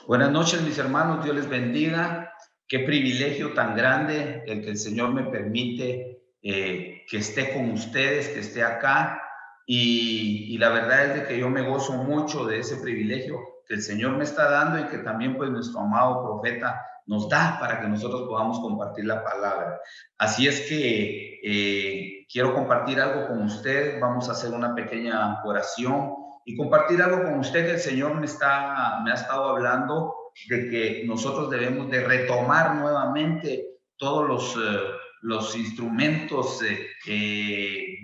Buenas noches, mis hermanos, Dios les bendiga. Qué privilegio tan grande el que el Señor me permite que esté con ustedes, que esté acá. Y la verdad es de que yo me gozo mucho de ese privilegio que el Señor me está dando y que también pues nuestro amado profeta nos da para que nosotros podamos compartir la palabra. Así es que quiero compartir algo con usted. Vamos a hacer una pequeña oración y compartir algo con usted que el Señor me ha estado hablando de que nosotros debemos de retomar nuevamente todos los instrumentos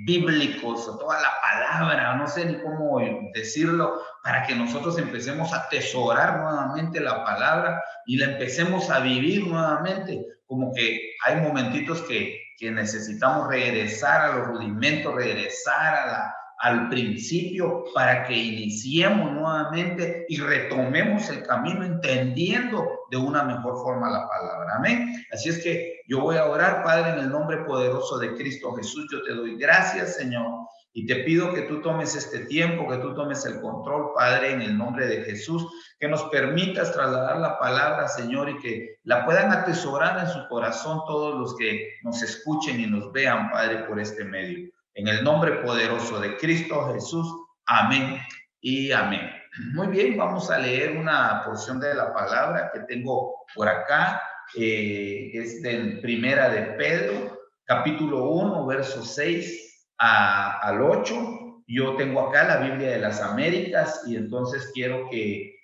bíblicos, o toda la palabra, no sé ni cómo decirlo, para que nosotros empecemos a atesorar nuevamente la palabra y la empecemos a vivir nuevamente. Como que hay momentitos que necesitamos regresar a los rudimentos, regresar al principio para que iniciemos nuevamente y retomemos el camino entendiendo de una mejor forma la palabra. Amén. Así es que yo voy a orar, Padre, en el nombre poderoso de Cristo Jesús. Yo te doy gracias, Señor, y te pido que tú tomes este tiempo, que tú tomes el control, Padre, en el nombre de Jesús, que nos permitas trasladar la palabra, Señor, y que la puedan atesorar en su corazón todos los que nos escuchen y nos vean, Padre, por este medio. En el nombre poderoso de Cristo Jesús. Amén y amén. Muy bien, vamos a leer una porción de la palabra que tengo por acá. Es de Primera de Pedro, capítulo 1, verso 6 al 8. Yo tengo acá la Biblia de las Américas y entonces quiero que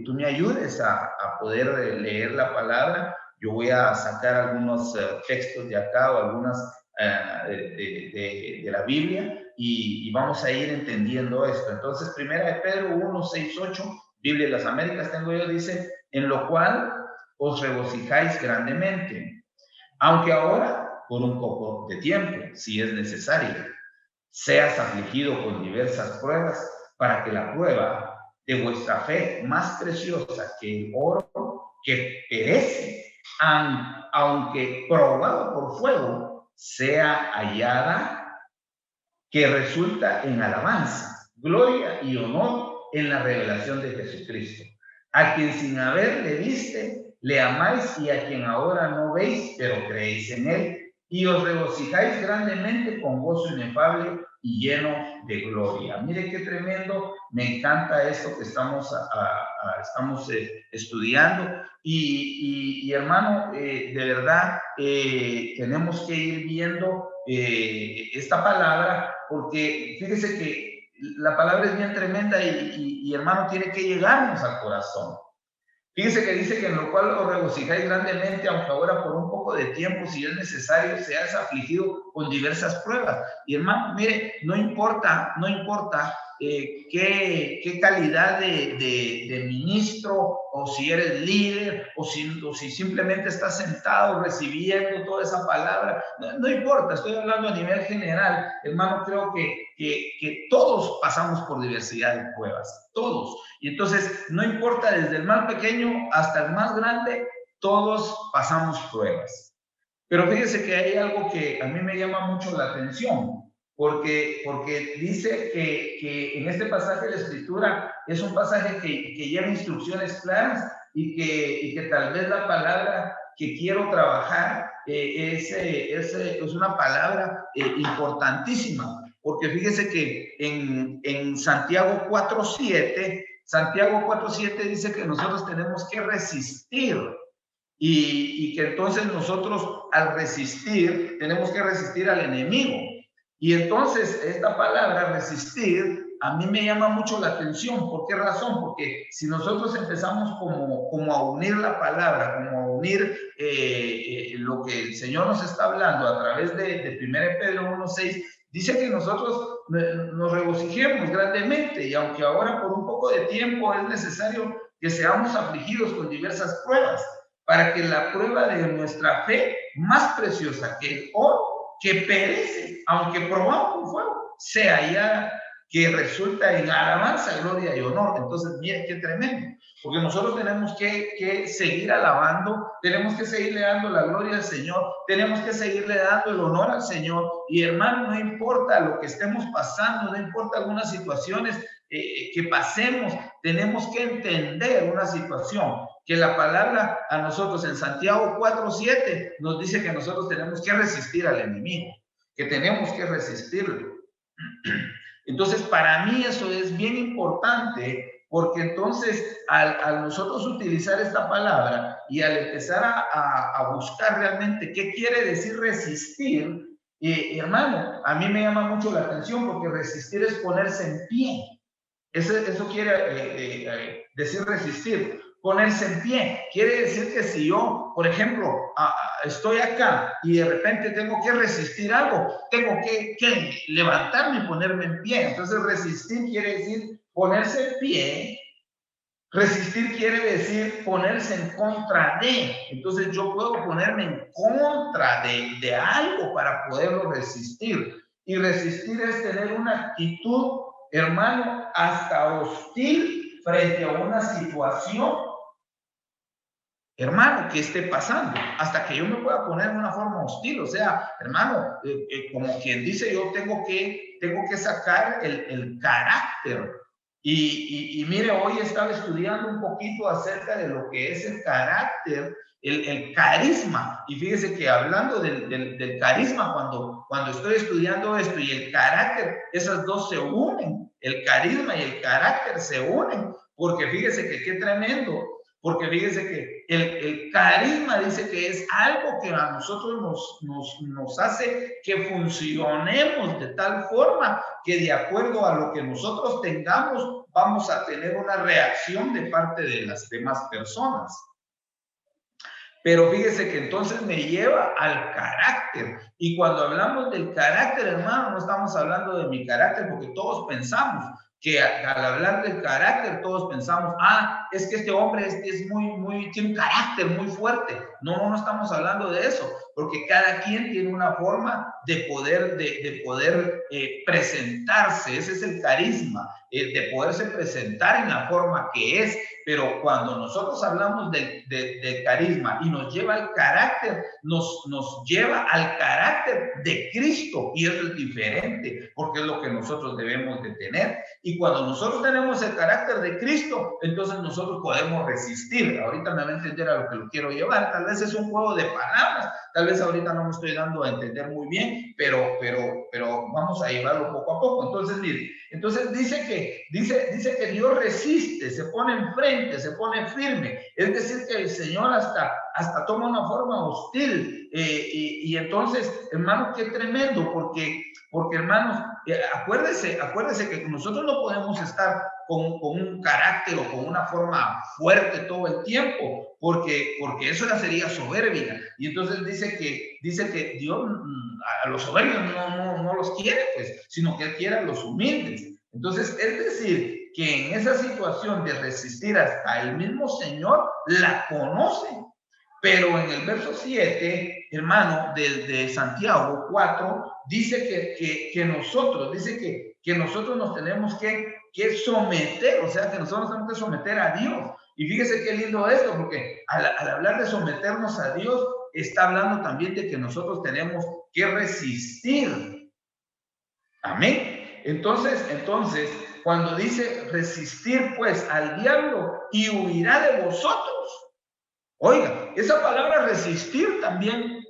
tú me ayudes a poder leer la palabra. Yo voy a sacar algunos textos de acá o algunas de la Biblia y vamos a ir entendiendo esto. Entonces, Primera de Pedro 1, 6, 8, Biblia de las Américas tengo yo, dice, en lo cual os regocijáis grandemente, aunque ahora por un poco de tiempo, si es necesario, seas afligido con diversas pruebas, para que la prueba de vuestra fe, más preciosa que el oro que perece, aunque probado por fuego, sea hallada, que resulta en alabanza, gloria y honor en la revelación de Jesucristo, a quien sin haberle viste, le amáis, y a quien ahora no veis, pero creéis en él, y os regocijáis grandemente con gozo inefable y lleno de gloria. Mire qué tremendo, me encanta esto que estamos estudiando. Y hermano, de verdad, tenemos que ir viendo esta palabra, porque fíjese que la palabra es bien tremenda y hermano, tiene que llegarnos al corazón. Fíjese que dice que en lo cual os regocijáis grandemente, aunque ahora por un poco de tiempo, si es necesario, seas afligido con diversas pruebas. Y hermano, mire, no importa qué calidad de ministro, o si eres líder, o si simplemente estás sentado recibiendo toda esa palabra, no importa, estoy hablando a nivel general. Hermano, creo que todos pasamos por diversidad de pruebas, todos. Y entonces, no importa desde el más pequeño hasta el más grande, todos pasamos pruebas. Pero fíjese que hay algo que a mí me llama mucho la atención, porque dice que en este pasaje de la Escritura es un pasaje que lleva instrucciones claras y que tal vez la palabra que quiero trabajar es una palabra importantísima, porque fíjese que en Santiago 4:7, Santiago 4:7 dice que nosotros tenemos que resistir y que entonces nosotros al resistir tenemos que resistir al enemigo. Y entonces esta palabra resistir a mí me llama mucho la atención. ¿Por qué razón? Porque si nosotros empezamos como a unir la palabra, como a unir lo que el Señor nos está hablando a través de 1 Pedro 1:6, dice que nosotros nos regocijemos grandemente, y aunque ahora por un poco de tiempo es necesario que seamos afligidos con diversas pruebas, para que la prueba de nuestra fe, más preciosa que el oro, que perece, aunque probado con fuego, sea hallada, que resulta en alabanza, gloria y honor. Entonces, mire qué tremendo, porque nosotros tenemos que seguir alabando, tenemos que seguirle dando la gloria al Señor, tenemos que seguirle dando el honor al Señor. Y hermano, no importa lo que estemos pasando, no importa algunas situaciones que pasemos, tenemos que entender una situación, que la palabra a nosotros en Santiago 4:7 nos dice que nosotros tenemos que resistir al enemigo, que tenemos que resistirlo. Entonces, para mí eso es bien importante, porque entonces al nosotros utilizar esta palabra y al empezar a buscar realmente qué quiere decir resistir, hermano, a mí me llama mucho la atención, porque resistir es ponerse en pie. Eso quiere decir resistir, ponerse en pie. Quiere decir que si yo, por ejemplo, estoy acá y de repente tengo que resistir algo, tengo que levantarme y ponerme en pie. Entonces resistir quiere decir ponerse en pie. Resistir quiere decir ponerse en contra de. Entonces yo puedo ponerme en contra de algo para poderlo resistir. Y resistir es tener una actitud, hermano, hasta hostil frente a una situación, hermano, que esté pasando, hasta que yo me pueda poner en una forma hostil. O sea, hermano, como quien dice, yo tengo que sacar el carácter. Y mire, hoy estaba estudiando un poquito acerca de lo que es el carácter, el carisma. Y fíjese que hablando del carisma, cuando estoy estudiando esto y el carácter, esas dos se unen. El carisma y el carácter se unen, porque fíjese que qué tremendo. Porque fíjese que el carisma dice que es algo que a nosotros nos hace que funcionemos de tal forma que de acuerdo a lo que nosotros tengamos, vamos a tener una reacción de parte de las demás personas. Pero fíjese que entonces me lleva al carácter. Y cuando hablamos del carácter, hermano, no estamos hablando de mi carácter, porque todos pensamos que al hablar del carácter, todos pensamos, es que este hombre tiene un carácter muy fuerte. No estamos hablando de eso, porque cada quien tiene una forma de poder presentarse. Ese es el carisma, de poderse presentar en la forma que es. Pero cuando nosotros hablamos del carisma y nos lleva al carácter, nos lleva al carácter de Cristo, y eso es diferente, porque es lo que nosotros debemos de tener. Y cuando nosotros tenemos el carácter de Cristo, entonces nosotros podemos resistir. Ahorita me va a entender a lo que lo quiero llevar. Tal vez es un juego de palabras, tal vez ahorita no me estoy dando a entender muy bien, pero vamos a llevarlo poco a poco. Entonces, mire, dice que Dios resiste, se pone enfrente, se pone firme. Es decir, que el Señor hasta toma una forma hostil. Y entonces, hermano, qué tremendo, porque hermanos, acuérdese que nosotros no podemos estar con un carácter o con una forma fuerte todo el tiempo, porque eso ya sería soberbia. Y entonces dice que Dios a los soberbios no los quiere, pues, sino que Él quiere a los humildes. Entonces, es decir, que en esa situación de resistir hasta el mismo Señor la conoce. Pero en el verso 7, hermano, de Santiago 4, dice que nosotros nos tenemos que someter, o sea, que nosotros tenemos que someter a Dios. Y fíjese qué lindo esto, porque al hablar de someternos a Dios, está hablando también de que nosotros tenemos que resistir. Amén. Entonces, cuando dice resistir pues al diablo y huirá de vosotros. Oiga, esa palabra resistir también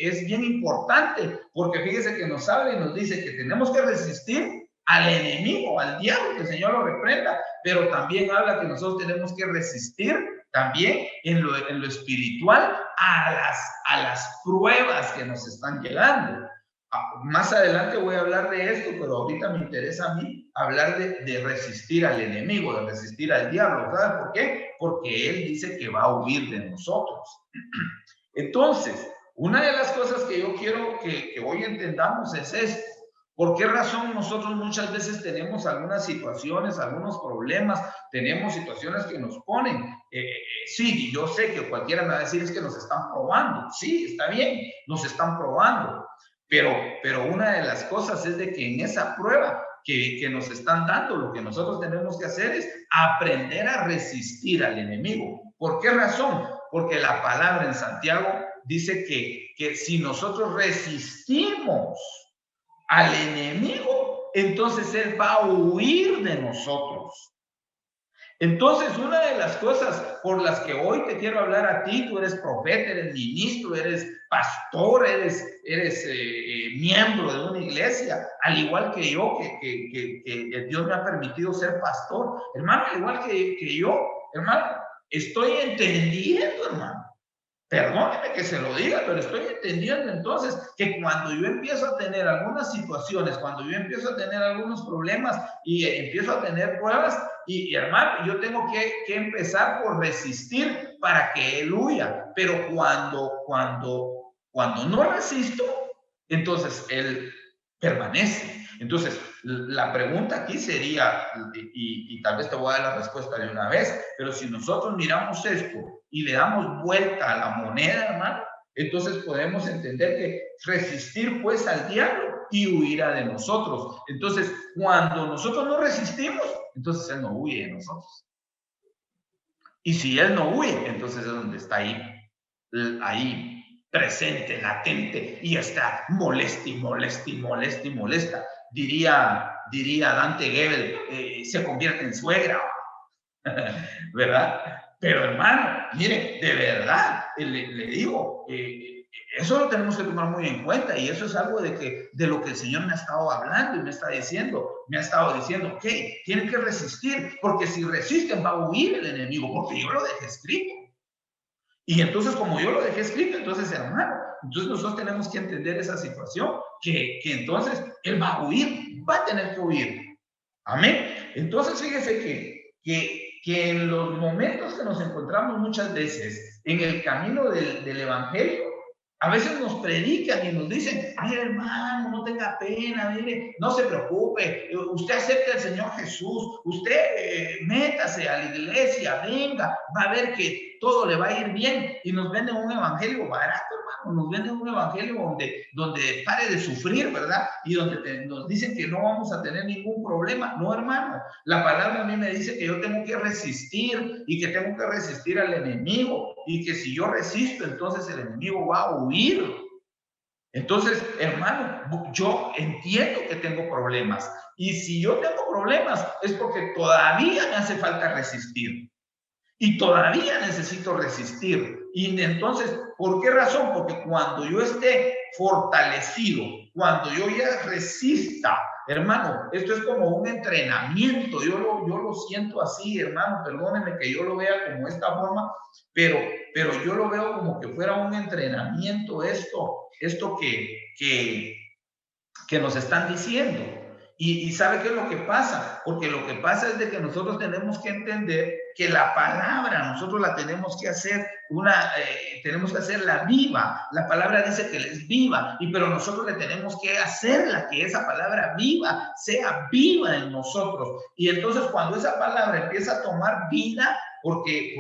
es bien importante, porque fíjese que nos habla y nos dice que tenemos que resistir al enemigo, al diablo, que el Señor lo reprenda, pero también habla que nosotros tenemos que resistir también en lo espiritual a las pruebas que nos están llegando. Más adelante voy a hablar de esto, pero ahorita me interesa a mí hablar de resistir al enemigo, de resistir al diablo. ¿Sabes por qué? Porque él dice que va a huir de nosotros. Entonces, una de las cosas que yo quiero que hoy entendamos es esto. ¿Por qué razón nosotros muchas veces tenemos algunas situaciones, algunos problemas, tenemos situaciones que nos ponen? Sí, yo sé que cualquiera me va a decir es que nos están probando. Sí, está bien, nos están probando. Pero una de las cosas es de que en esa prueba que nos están dando. Lo que nosotros tenemos que hacer es aprender a resistir al enemigo. ¿Por qué razón? Porque la palabra en Santiago dice que si nosotros resistimos al enemigo, entonces él va a huir de nosotros. Entonces, una de las cosas por las que hoy te quiero hablar a ti, tú eres profeta, eres ministro, eres pastor, eres miembro de una iglesia, al igual que yo, que Dios me ha permitido ser pastor. Hermano, al igual que yo, hermano, estoy entendiendo, hermano. Perdóneme que se lo diga, pero estoy entendiendo entonces que cuando yo empiezo a tener algunas situaciones, cuando yo empiezo a tener algunos problemas y empiezo a tener pruebas, y hermano, yo tengo que empezar por resistir para que él huya. Pero cuando no resisto, entonces él permanece. Entonces, la pregunta aquí sería, y tal vez te voy a dar la respuesta de una vez, pero si nosotros miramos esto y le damos vuelta a la moneda, hermano, entonces podemos entender que resistir pues al diablo y huirá de nosotros. Entonces, cuando nosotros no resistimos, entonces él no huye de nosotros. Y si él no huye, entonces es donde está ahí presente, latente, y está molesta y molesta y molesta y molesta. Diría Dante Gebel, se convierte en suegra, ¿verdad? Pero hermano, mire, de verdad, le digo, eso lo tenemos que tomar muy en cuenta, y eso es algo de lo que el Señor me ha estado hablando y me ha estado diciendo, ok, tienen que resistir, porque si resisten va a huir el enemigo, porque yo lo dejé escrito. Y entonces, como yo lo dejé escrito, entonces, hermano, entonces nosotros tenemos que entender esa situación, que entonces él va a huir, va a tener que huir. Amén. Entonces, fíjese que en los momentos que nos encontramos muchas veces en el camino del Evangelio, a veces nos predican y nos dicen, mire hermano, no tenga pena, mire, no se preocupe, usted acepte al Señor Jesús, usted métase a la iglesia, venga, va a ver que todo le va a ir bien. Y nos venden un evangelio barato, hermano, nos venden un evangelio donde pare de sufrir, ¿verdad? Y donde nos dicen que no vamos a tener ningún problema. No, hermano, la palabra a mí me dice que yo tengo que resistir y que tengo que resistir al enemigo, y que si yo resisto, entonces el enemigo va a huir. Entonces, hermano, yo entiendo que tengo problemas, y si yo tengo problemas es porque todavía me hace falta resistir. Y todavía necesito resistir. Y entonces, ¿por qué razón? Porque cuando yo esté fortalecido, cuando yo ya resista, hermano, esto es como un entrenamiento. Yo lo siento así, hermano, perdónenme que yo lo vea como esta forma, pero yo lo veo como que fuera un entrenamiento esto que nos están diciendo. Y ¿sabe qué es lo que pasa? Porque lo que pasa es de que nosotros tenemos que entender que la palabra nosotros la tenemos que hacer tenemos que hacerla viva. La palabra dice que es viva, pero nosotros le tenemos que hacerla, que esa palabra viva sea viva en nosotros. Y entonces cuando esa palabra empieza a tomar vida, porque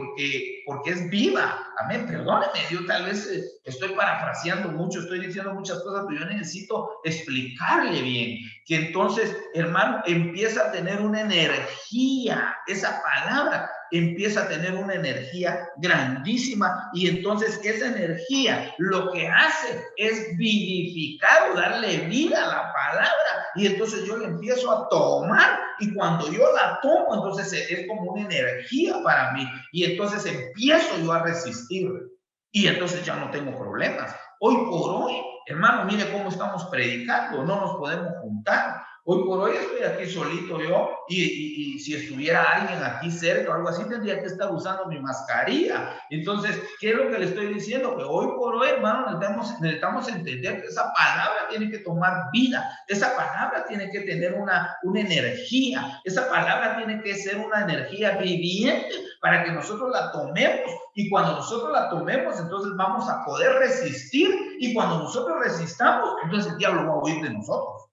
es viva. Amén, perdóneme, yo tal vez estoy parafraseando mucho, estoy diciendo muchas cosas, pero yo necesito explicarle bien, que entonces, hermano, empieza a tener una energía, esa palabra empieza a tener una energía grandísima, y entonces esa energía lo que hace es vivificar o darle vida a la palabra, y entonces yo la empiezo a tomar, y cuando yo la tomo, entonces es como una energía para mí, y entonces empiezo yo a resistir, y entonces ya no tengo problemas. Hoy por hoy, hermano, mire cómo estamos predicando, no nos podemos juntar. Hoy por hoy estoy aquí solito yo, y si estuviera alguien aquí cerca o algo así, tendría que estar usando mi mascarilla. Entonces, ¿qué es lo que le estoy diciendo? Que hoy por hoy, hermano, necesitamos entender que esa palabra tiene que tomar vida, esa palabra tiene que tener una energía, esa palabra tiene que ser una energía viviente para que nosotros la tomemos, y cuando nosotros la tomemos, entonces vamos a poder resistir, y cuando nosotros resistamos, entonces el diablo va a huir de nosotros.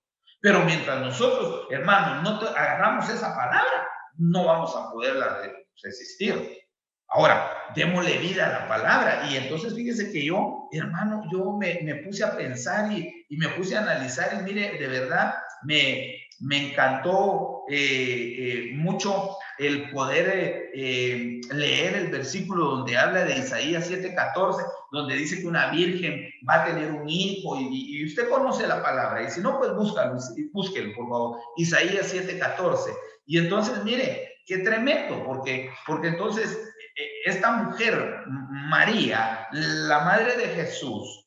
Pero mientras nosotros, hermanos, no agarramos esa palabra, no vamos a poderla resistir. Ahora, démosle vida a la palabra. Y entonces fíjese que yo, hermano, yo me puse a pensar y me puse a analizar, y mire, de verdad, me encantó mucho el poder leer el versículo donde habla de Isaías 7:14, donde dice que una virgen va a tener un hijo, y usted conoce la palabra, y si no, pues búsquelo, por favor, Isaías 7:14. Y entonces, mire, qué tremendo, porque entonces esta mujer, María, la madre de Jesús,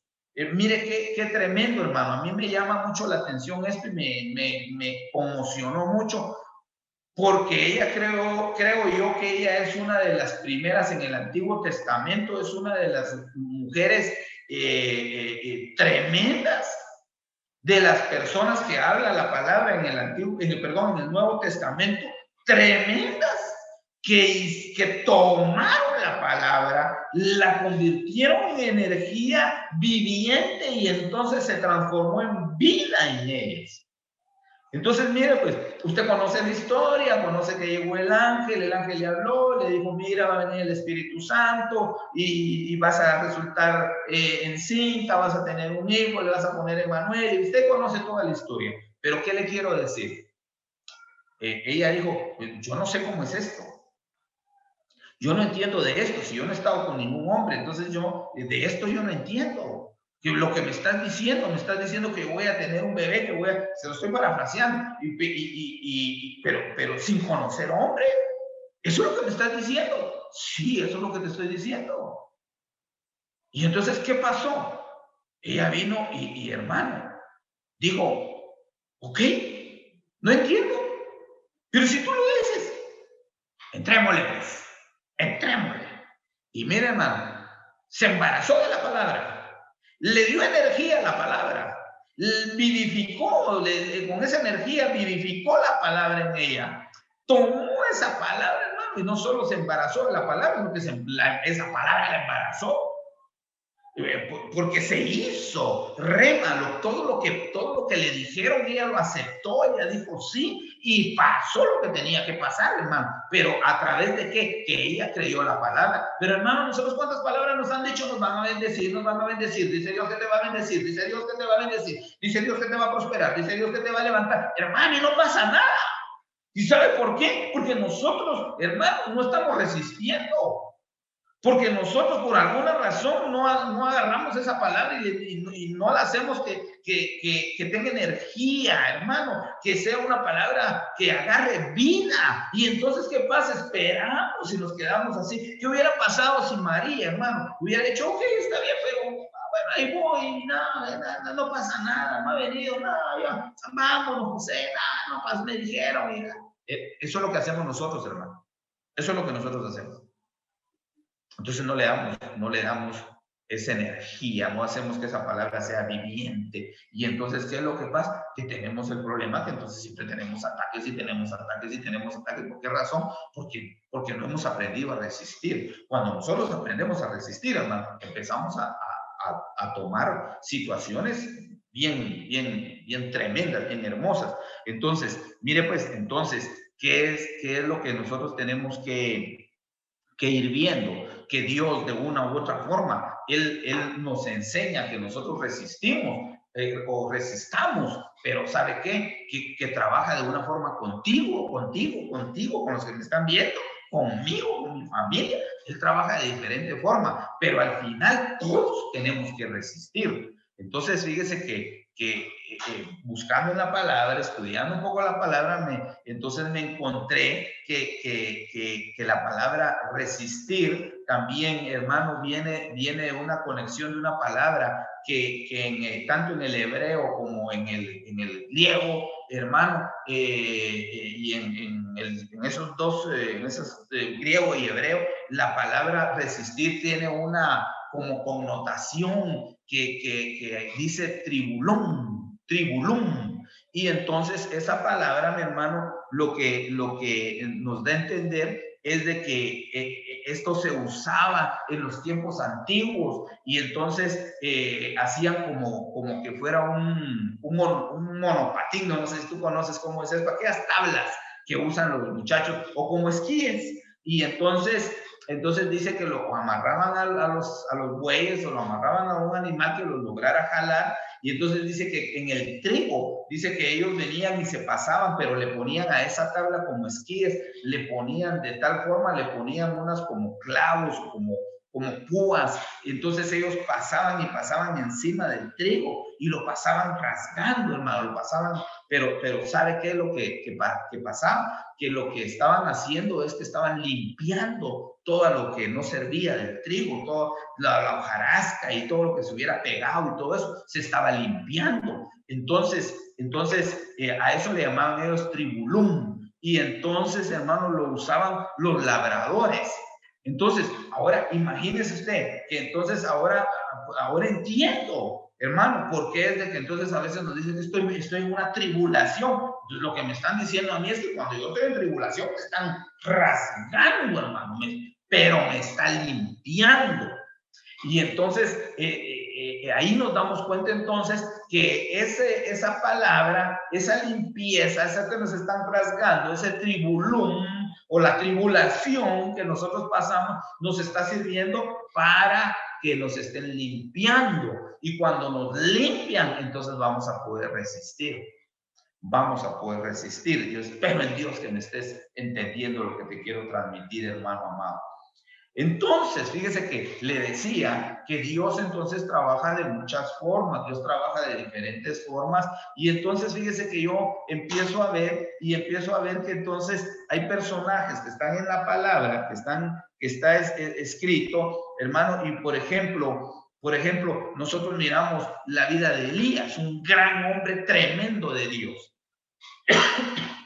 mire qué tremendo, hermano. A mí me llama mucho la atención esto y me conmocionó mucho, porque ella creo yo que ella es una de las primeras en el Antiguo Testamento, es una de las mujeres tremendas, de las personas que habla la palabra en en el Nuevo Testamento, tremendas, que tomaron la palabra, la convirtieron en energía viviente y entonces se transformó en vida en ellas. Entonces, mire, pues, usted conoce la historia, conoce que llegó el ángel le habló, le dijo, mira, va a venir el Espíritu Santo y vas a resultar encinta, vas a tener un hijo, le vas a poner Emmanuel, y usted conoce toda la historia. Pero, ¿qué le quiero decir? Ella dijo, yo no sé cómo es esto. Yo no entiendo de esto, si yo no he estado con ningún hombre, entonces de esto yo no entiendo. Que lo que me estás diciendo que voy a tener un bebé, se lo estoy parafraseando, pero sin conocer hombre. ¿Eso es lo que me estás diciendo? Sí, eso es lo que te estoy diciendo. Y entonces, ¿qué pasó? Ella vino y hermano, dijo, ok, no entiendo, pero si tú lo dices, entrémosle pues, entrémosle. Y mira, hermano, se embarazó de la palabra, le dio energía a la palabra, vivificó, con esa energía vivificó la palabra en ella, tomó esa palabra, hermano, y no solo se embarazó de la palabra, sino que esa palabra la embarazó, porque se hizo rémalo, todo lo que le dijeron, ella lo aceptó, ella dijo sí, y pasó lo que tenía que pasar, hermano. Pero ¿a través de qué? Que ella creyó la palabra. Pero hermano, nosotros cuántas palabras nos han dicho, nos van a bendecir, dice Dios que te va a bendecir, dice Dios que te va a bendecir, dice Dios que te va a prosperar, dice Dios que te va a levantar, hermano, y no pasa nada. ¿Y sabe por qué? Porque nosotros, hermanos, no estamos resistiendo. Porque nosotros por alguna razón no agarramos esa palabra y no la hacemos que tenga energía, hermano, que sea una palabra que agarre vida. Y entonces, ¿qué pasa? Esperamos y nos quedamos así. ¿Qué hubiera pasado si María, hermano, hubiera dicho, ok, está bien, pero bueno, ahí voy, no pasa nada, no ha venido, ya, vámonos, José, no pasa, me dijeron. Eso es lo que hacemos nosotros, hermano. Eso es lo que nosotros hacemos. Entonces no le damos esa energía, no hacemos que esa palabra sea viviente. Y entonces, ¿qué es lo que pasa? Que tenemos el problema, que entonces siempre tenemos ataques y tenemos ataques y tenemos ataques. ¿Por qué razón? Porque no hemos aprendido a resistir. Cuando nosotros aprendemos a resistir, hermano, empezamos a tomar situaciones bien tremendas, bien hermosas. Entonces, mire pues, ¿qué es lo que nosotros tenemos que ir viendo? Que Dios de una u otra forma, Él nos enseña que nosotros resistimos o resistamos, pero ¿sabe qué? Que trabaja de una forma contigo, con los que me están viendo, conmigo, con mi familia. Él trabaja de diferente forma, pero al final todos tenemos que resistir. Entonces, fíjese que buscando en la palabra, estudiando un poco la palabra, entonces me encontré que la palabra resistir también, hermano, viene de una conexión de una palabra que tanto en el hebreo como en el griego, hermano, y en esos dos, griego y hebreo, la palabra resistir tiene una como connotación que dice tribulum. Y entonces esa palabra, mi hermano, lo que nos da a entender es de que esto se usaba en los tiempos antiguos y entonces hacían como que fuera un monopatín, no sé si tú conoces cómo es esto, aquellas tablas que usan los muchachos, o como esquíes. Y entonces entonces dice que lo amarraban a los bueyes o lo amarraban a un animal que los lograra jalar. Y entonces dice que en el trigo, dice que ellos venían y se pasaban, pero le ponían a esa tabla como esquíes, le ponían de tal forma, le ponían unas como clavos, como púas. Entonces ellos pasaban y pasaban encima del trigo y lo pasaban rasgando, hermano, lo pasaban, pero ¿sabe qué es lo que pasaba? Que lo que estaban haciendo es que estaban limpiando todo lo que no servía del trigo, toda la hojarasca y todo lo que se hubiera pegado y todo eso, se estaba limpiando. Entonces a eso le llamaban ellos tribulum. Y entonces, hermano, lo usaban los labradores. Entonces, ahora imagínese usted que entonces ahora entiendo, hermano, porque es de que entonces a veces nos dicen que estoy en una tribulación. Entonces, lo que me están diciendo a mí es que cuando yo estoy en tribulación me están rasgando, hermano, pero me están limpiando. Y entonces ahí nos damos cuenta entonces que esa palabra, esa limpieza, esa que nos están rasgando, ese tribulum o la tribulación que nosotros pasamos, nos está sirviendo para que nos estén limpiando. Y cuando nos limpian, entonces vamos a poder resistir. Vamos a poder resistir. Yo espero en Dios que me estés entendiendo lo que te quiero transmitir, hermano amado. Entonces, fíjese que le decía que Dios entonces trabaja de muchas formas, Dios trabaja de diferentes formas, y entonces fíjese que yo empiezo a ver que entonces hay personajes que están en la palabra, que está escrito, hermano, y por ejemplo, nosotros miramos la vida de Elías, un gran hombre tremendo de Dios,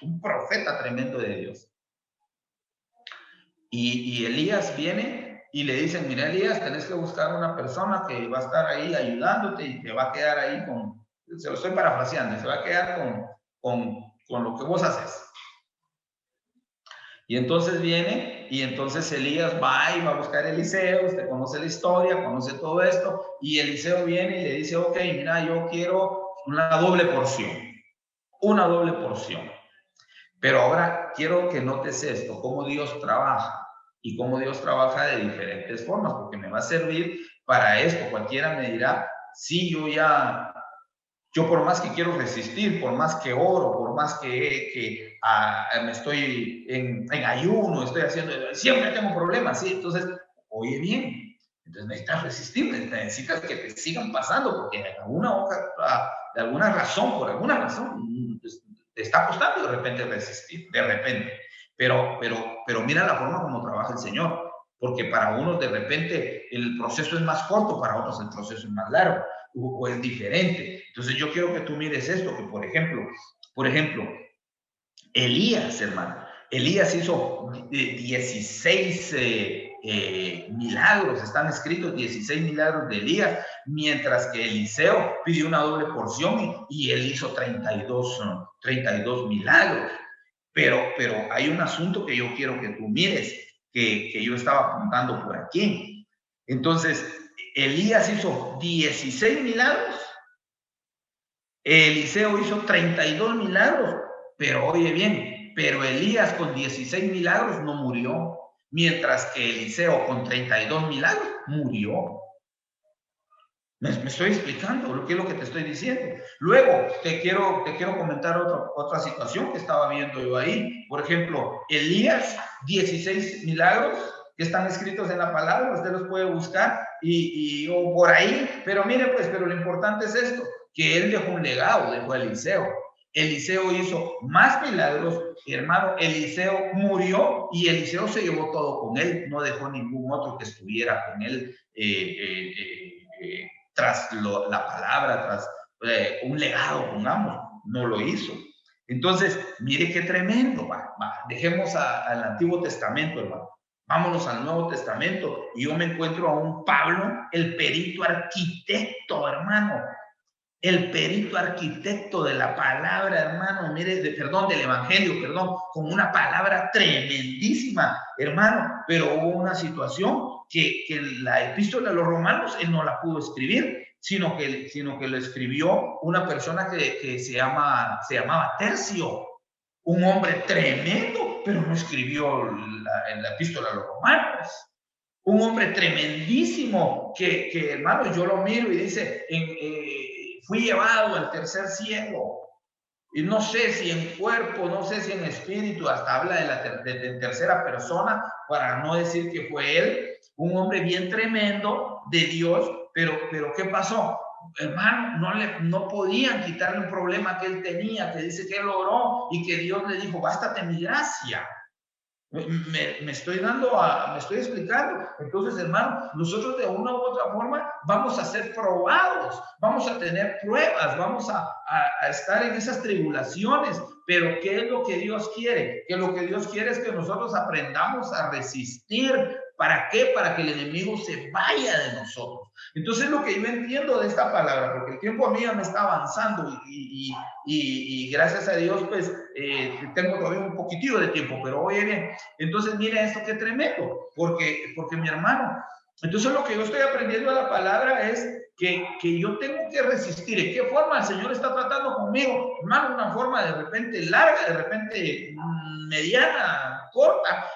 un profeta tremendo de Dios. Y Elías viene y le dicen, mira Elías, tenés que buscar una persona que va a estar ahí ayudándote y te va a quedar ahí se lo estoy parafraseando, se va a quedar con lo que vos haces. Y entonces viene y entonces Elías va y va a buscar a Eliseo, usted conoce la historia, conoce todo esto, y Eliseo viene y le dice, ok, mira, yo quiero una doble porción. Pero ahora quiero que notes esto, cómo Dios trabaja y cómo Dios trabaja de diferentes formas, porque me va a servir para esto. Cualquiera me dirá, sí, yo por más que quiero resistir, por más que oro, por más que me estoy en ayuno, estoy haciendo, siempre tengo problemas, ¿sí? Entonces, oye bien, entonces necesitas resistir, necesitas que te sigan pasando, porque de alguna razón, por alguna razón, te está costando de repente resistir, de repente. Pero mira la forma como trabaja el Señor, porque para unos de repente el proceso es más corto, para otros el proceso es más largo o es diferente. Entonces yo quiero que tú mires esto, que por ejemplo, Elías, hermano, Elías hizo 16 milagros, están escritos 16 milagros de Elías, mientras que Eliseo pidió una doble porción y él hizo 32 milagros. Pero hay un asunto que yo quiero que tú mires, que yo estaba apuntando por aquí. Entonces, Elías hizo 16 milagros, Eliseo hizo 32 milagros, pero oye bien, pero Elías con 16 milagros no murió, mientras que Eliseo con 32 milagros murió. Me estoy explicando lo que es lo que te estoy diciendo. Luego, te quiero comentar otra situación que estaba viendo yo ahí. Por ejemplo, Elías, 16 milagros que están escritos en la palabra, usted los puede buscar o por ahí. Pero mire, pues, pero lo importante es esto, que él dejó un legado, dejó a Eliseo. Eliseo hizo más milagros, hermano. Eliseo murió y Eliseo se llevó todo con él, no dejó ningún otro que estuviera con él tras la palabra, tras un legado, pongamos, no lo hizo. Entonces, mire qué tremendo, dejemos al Antiguo Testamento, hermano. Vámonos al Nuevo Testamento y yo me encuentro a un Pablo, el perito arquitecto, hermano. El perito arquitecto de la palabra, hermano, mire, del evangelio, con una palabra tremendísima, hermano, pero hubo una situación que la epístola de los romanos él no la pudo escribir, sino que lo escribió una persona que se llamaba Tercio, un hombre tremendo, pero no escribió la epístola de los romanos. un hombre tremendísimo que hermano, yo lo miro y dice, fui llevado al tercer cielo. Y no sé si en cuerpo, no sé si en espíritu, hasta habla de tercera persona, para no decir que fue él, un hombre bien tremendo de Dios, pero ¿qué pasó? Hermano, no podían quitarle un problema que él tenía, que dice que él oró y que Dios le dijo, bástate mi gracia. Me estoy explicando. Entonces, hermano, nosotros de una u otra forma vamos a ser probados, vamos a tener pruebas, vamos a estar en esas tribulaciones, pero ¿qué es lo que Dios quiere? Que lo que Dios quiere es que nosotros aprendamos a resistir. ¿Para qué? Para que el enemigo se vaya de nosotros. Entonces, lo que yo entiendo de esta palabra, porque el tiempo a mí ya me está avanzando y gracias a Dios, pues, tengo todavía un poquitito de tiempo, pero oye bien, entonces mira esto qué tremendo, porque mi hermano, entonces lo que yo estoy aprendiendo de la palabra es que yo tengo que resistir. ¿En qué forma el Señor está tratando conmigo? Hermano, una forma de repente larga, de repente mediana, corta,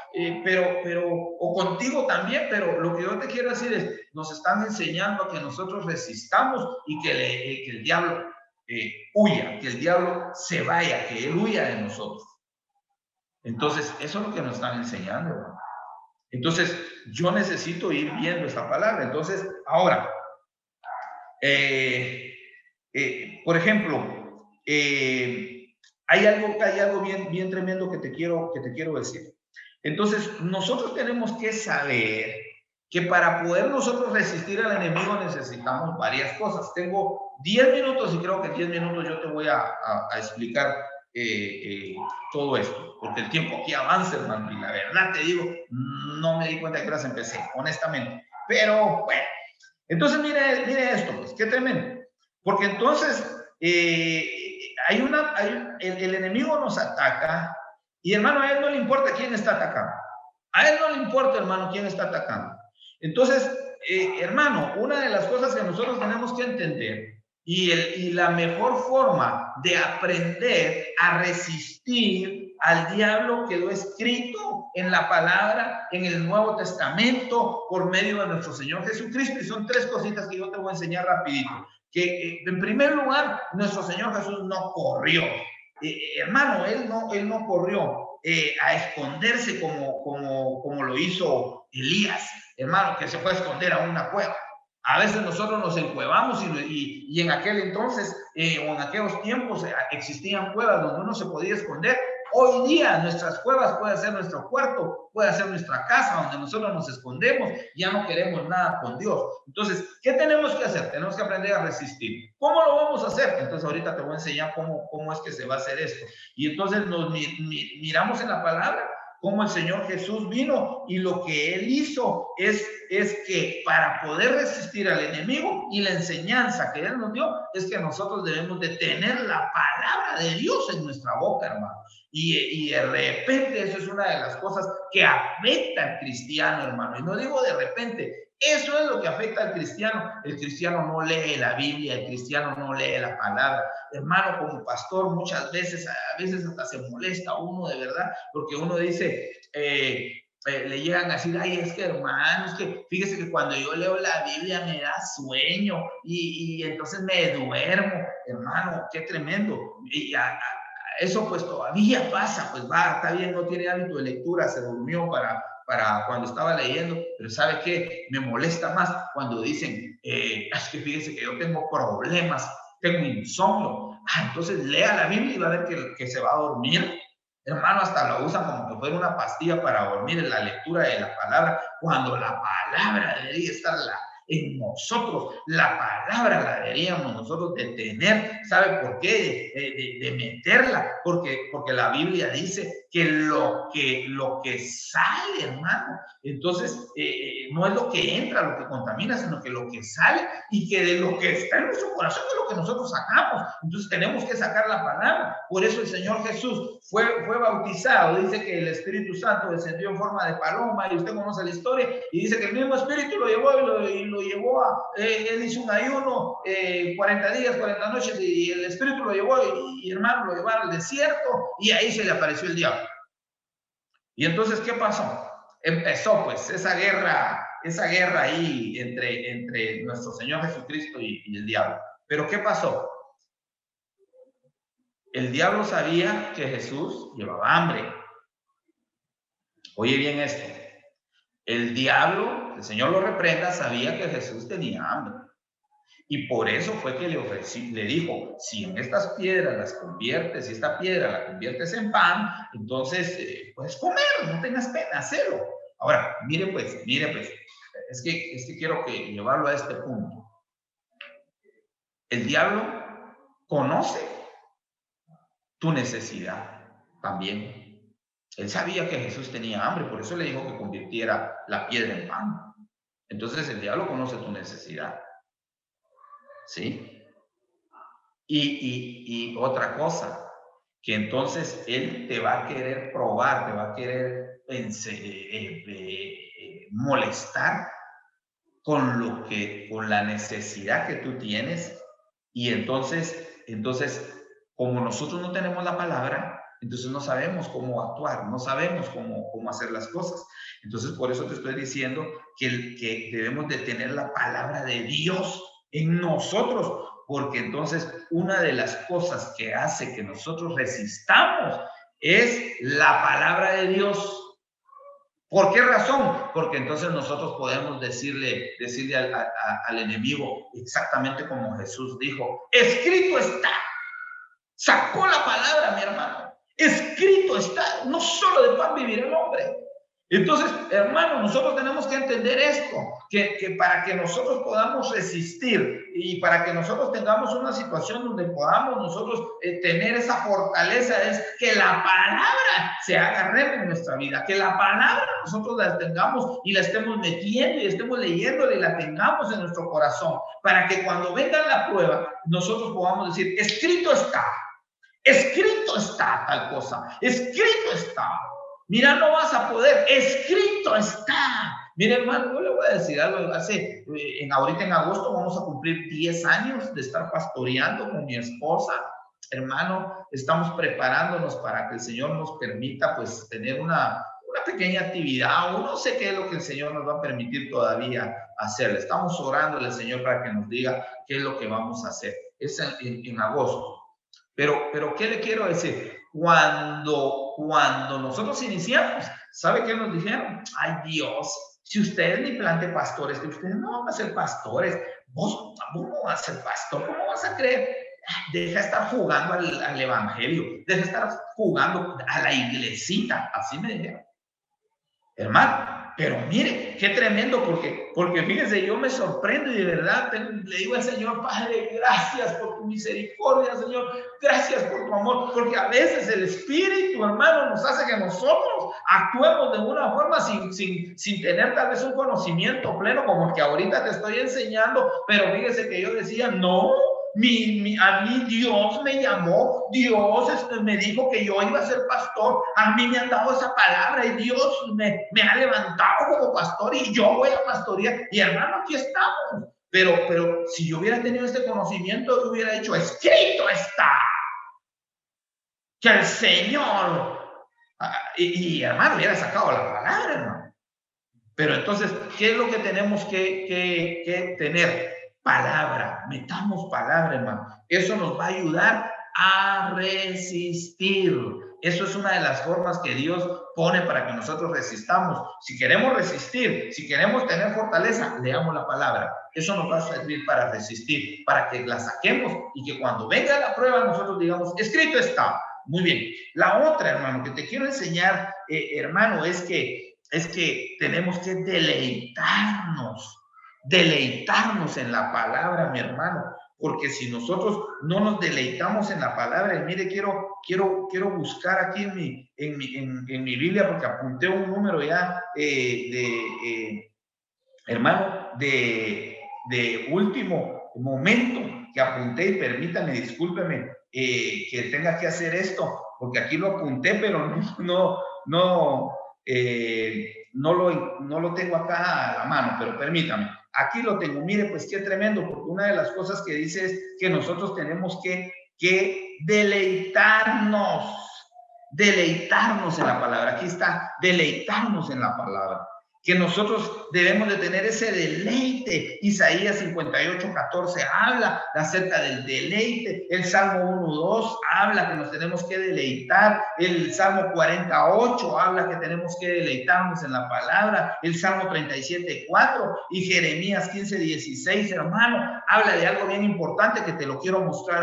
o contigo también, pero lo que yo te quiero decir es, nos están enseñando a que nosotros resistamos y que el diablo huya, que el diablo se vaya, que él huya de nosotros. Entonces, eso es lo que nos están enseñando, hermano. Entonces, yo necesito ir viendo esta palabra. Entonces, ahora, por ejemplo, hay algo bien tremendo que te quiero decir. Entonces, nosotros tenemos que saber que para poder nosotros resistir al enemigo necesitamos varias cosas. Tengo 10 minutos y creo que en 10 minutos yo te voy a explicar todo esto, porque el tiempo aquí avanza, hermano, y la verdad te digo, no me di cuenta que horas empecé, honestamente. Pero bueno, entonces mire esto, pues, qué tremendo. Porque entonces el enemigo nos ataca y hermano, a él no le importa quién está atacando. A él no le importa, hermano, quién está atacando. Entonces, hermano, una de las cosas que nosotros tenemos que entender y la mejor forma de aprender a resistir al diablo quedó escrito en la palabra, en el Nuevo Testamento, por medio de nuestro Señor Jesucristo. Y son 3 cositas que yo te voy a enseñar rapidito. Que en primer lugar, nuestro Señor Jesús no corrió. Hermano, él no corrió a esconderse como lo hizo Elías, hermano, que se fue a esconder a una cueva. A veces nosotros nos encuevamos y en aquel entonces o en aquellos tiempos existían cuevas donde uno se podía esconder. Hoy día nuestras cuevas puede ser nuestro cuarto, puede ser nuestra casa donde nosotros nos escondemos, ya no queremos nada con Dios. Entonces, ¿qué tenemos que hacer? Tenemos que aprender a resistir. ¿Cómo lo vamos a hacer? Entonces ahorita te voy a enseñar cómo es que se va a hacer esto. Y entonces nos miramos en la palabra cómo el Señor Jesús vino y lo que Él hizo es que para poder resistir al enemigo y la enseñanza que Él nos dio es que nosotros debemos de tener la palabra de Dios en nuestra boca, hermano. Y de repente eso es una de las cosas que afecta al cristiano, hermano. Y no digo de repente, eso es lo que afecta al cristiano. El cristiano no lee la Biblia, el cristiano no lee la palabra. Hermano, como pastor, muchas veces, a veces hasta se molesta uno de verdad, porque uno dice, le llegan a decir, ay, es que hermano, es que fíjese que cuando yo leo la Biblia me da sueño y entonces me duermo. Hermano, qué tremendo. Y eso pues todavía pasa, pues va, está bien, no tiene hábito de lectura, se durmió para cuando estaba leyendo, pero ¿sabe qué? Me molesta más cuando dicen, es que fíjese que yo tengo problemas, tengo insomnio. Entonces lea la Biblia y va a ver que se va a dormir. Hermano, hasta lo usan como que fuera una pastilla para dormir en la lectura de la palabra, cuando la palabra debería estar en nosotros. La palabra la deberíamos nosotros de tener. ¿Sabe por qué? De meterla, porque la Biblia dice que lo que sale, hermano, entonces no es lo que entra, lo que contamina, sino que lo que sale y que de lo que está en nuestro corazón es lo que nosotros sacamos. Entonces tenemos que sacar la palabra. Por eso el Señor Jesús fue bautizado. Dice que el Espíritu Santo descendió en forma de paloma y usted conoce la historia y dice que el mismo Espíritu lo llevó y lo llevó él hizo un ayuno 40 días, 40 noches y el Espíritu lo llevó y hermano lo llevó al desierto y ahí se le apareció el diablo. Y entonces, ¿qué pasó? Empezó pues esa guerra esa guerra ahí entre nuestro Señor Jesucristo y el diablo. Pero ¿qué pasó? El diablo sabía que Jesús llevaba hambre. Oye bien esto. El diablo, el Señor lo reprenda, sabía que Jesús tenía hambre. Y por eso fue que le dijo, si en estas piedras las conviertes, si esta piedra la conviertes en pan, entonces puedes comer, no tengas pena, hacerlo. Ahora, mire pues, es que quiero llevarlo a este punto. El diablo conoce tu necesidad también. Él sabía que Jesús tenía hambre, por eso le dijo que convirtiera la piedra en pan. Entonces el diablo conoce tu necesidad. ¿Sí? Y otra cosa, que entonces él te va a querer probar, te va a querer molestar con la necesidad que tú tienes. Y entonces, como nosotros no tenemos la palabra, entonces no sabemos cómo actuar, no sabemos cómo hacer las cosas. Entonces, por eso te estoy diciendo que debemos de tener la palabra de Dios en nosotros, porque entonces una de las cosas que hace que nosotros resistamos es la palabra de Dios. ¿Por qué razón? Porque entonces nosotros podemos decirle al enemigo exactamente como Jesús dijo, escrito está. Sacó la palabra, mi hermano. Escrito está, no solo de pan vivirá el hombre. Entonces, hermano, nosotros tenemos que entender esto, que para que nosotros podamos resistir y para que nosotros tengamos una situación donde podamos nosotros tener esa fortaleza, es que la palabra se haga real en nuestra vida, que la palabra nosotros la tengamos y la estemos metiendo y estemos leyéndola y la tengamos en nuestro corazón, para que cuando venga la prueba, nosotros podamos decir, escrito está tal cosa, escrito está. Mira, no vas a poder, escrito está. Mira, hermano, yo le voy a decir algo. Ahorita en agosto vamos a cumplir 10 años de estar pastoreando con mi esposa. Hermano, estamos preparándonos para que el Señor nos permita, pues, tener una pequeña actividad, o no sé qué es lo que el Señor nos va a permitir todavía hacer. Estamos orando al Señor para que nos diga qué es lo que vamos a hacer. Es en agosto. Pero, ¿qué le quiero decir? Cuando nosotros iniciamos, ¿sabe qué nos dijeron? Ay, Dios, si ustedes ni plante pastores, que ustedes no van a ser pastores, vos no vas a ser pastor, ¿cómo vas a creer? Deja de estar jugando al evangelio, deja de estar jugando a la iglesita, así me dijeron. Hermano, pero mire, qué tremendo, porque fíjese, yo me sorprendo y de verdad le digo al Señor, Padre, gracias por tu misericordia, Señor, gracias por tu amor, porque a veces el Espíritu, hermano, nos hace que nosotros actuemos de una forma sin tener tal vez un conocimiento pleno como el que ahorita te estoy enseñando, pero fíjese que yo decía, no, a mí Dios me llamó, Dios me dijo que yo iba a ser pastor, a mí me han dado esa palabra y Dios me ha levantado como pastor y yo voy a pastorear. Y hermano, aquí estamos. Pero si yo hubiera tenido este conocimiento, yo hubiera dicho, escrito está, que el Señor, y hermano, hubiera sacado la palabra, hermano. Pero entonces, ¿qué es lo que tenemos que tener? Palabra, metamos palabra, hermano. Eso nos va a ayudar a resistir. Eso es una de las formas que Dios pone para que nosotros resistamos. Si queremos resistir, si queremos tener fortaleza, leamos la palabra. Eso nos va a servir para resistir, para que la saquemos y que cuando venga la prueba nosotros digamos, escrito está. Muy bien. La otra, hermano, que te quiero enseñar, hermano, es que tenemos que deleitarnos en la palabra, mi hermano, porque si nosotros no nos deleitamos en la palabra, y mire, quiero buscar aquí en mi Biblia, porque apunté un número ya hermano, de último momento que apunté, y permítame, discúlpeme que tenga que hacer esto, porque aquí lo apunté, pero no lo tengo acá a la mano, pero permítame. Aquí lo tengo. Mire, pues qué tremendo, porque una de las cosas que dice es que nosotros tenemos que deleitarnos en la palabra. Aquí está, deleitarnos en la palabra. que nosotros debemos de tener ese deleite. Isaías 58:14 habla acerca del deleite. El Salmo 1:2 habla que nos tenemos que deleitar. El Salmo 48 habla que tenemos que deleitarnos en la palabra. El Salmo 37:4 y Jeremías 15:16, hermano, habla de algo bien importante que te lo quiero mostrar,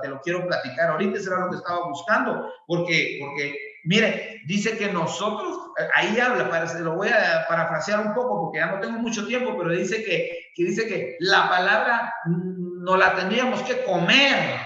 te lo quiero platicar ahorita. Eso era lo que estaba buscando, porque mire, dice que nosotros, ahí habla, lo voy a parafrasear un poco porque ya no tengo mucho tiempo, pero dice que la palabra no la tendríamos que comer.